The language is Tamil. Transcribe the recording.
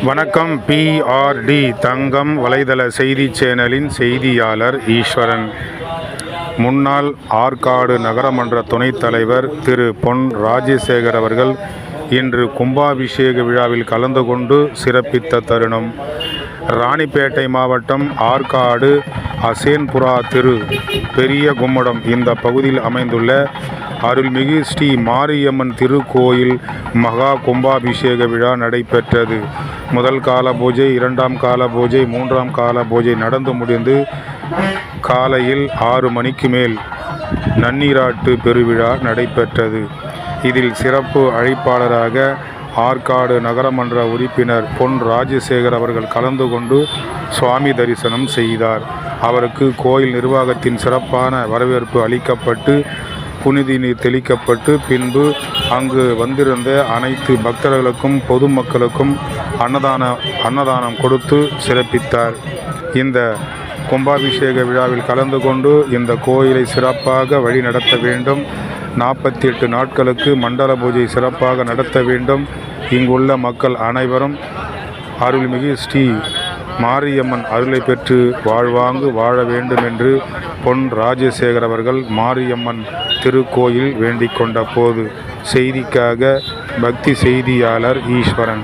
வணக்கம். PRD தங்கம் வலைதள செய்தி சேனலின் செய்தியாளர் ஈஸ்வரன். முன்னாள் ஆற்காடு நகரமன்ற துணைத் தலைவர் திரு பொன் ராஜசேகர் அவர்கள் இன்று கும்பாபிஷேக விழாவில் கலந்து கொண்டு சிறப்பித்த தருணம். ராணிப்பேட்டை மாவட்டம் ஆற்காடு அசேன்புரா திரு பெரிய கும்மடம் இந்த பகுதியில் அமைந்துள்ள அருள்மிகு ஸ்ரீ மாரியம்மன் திருக்கோயில் மகா கும்பாபிஷேக விழா நடைபெற்றது. முதல் கால பூஜை, இரண்டாம் கால பூஜை, மூன்றாம் கால பூஜை நடந்து முடிந்து காலையில் 6 மணிக்கு மேல் நன்னீராட்டு பெருவிழா நடைபெற்றது. இதில் சிறப்பு அழைப்பாளராக ஆற்காடு நகரமன்ற உறுப்பினர் பொன் ராஜசேகர் அவர்கள் கலந்து கொண்டு சுவாமி தரிசனம் செய்தார். அவருக்கு கோயில் நிர்வாகத்தின் சிறப்பான வரவேற்பு அளிக்கப்பட்டு புனித நீர் தெளிக்கப்பட்டு பின்பு அங்கு வந்திருந்த அனைத்து பக்தர்களுக்கும் பொதுமக்களுக்கும் அன்னதானம் கொடுத்து சிறப்பித்தார். இந்த கும்பாபிஷேக விழாவில் கலந்து கொண்டு இந்த கோயிலை சிறப்பாக வழி நடத்த வேண்டும். 48 நாட்களுக்கு மண்டல பூஜை சிறப்பாக நடத்த வேண்டும். இங்குள்ள மக்கள் அனைவரும் அருள்மிகு ஸ்ரீ மாரியம்மன் அருளை பெற்று வாழ்வாங்கு வாழ வேண்டும் என்று பொன் ராஜசேகர் அவர்கள் மாரியம்மன் திருக்கோயில் வேண்டிக் கொண்ட போது. செய்திக்காக பக்தி செய்தியாளர் ஈஸ்வரன்.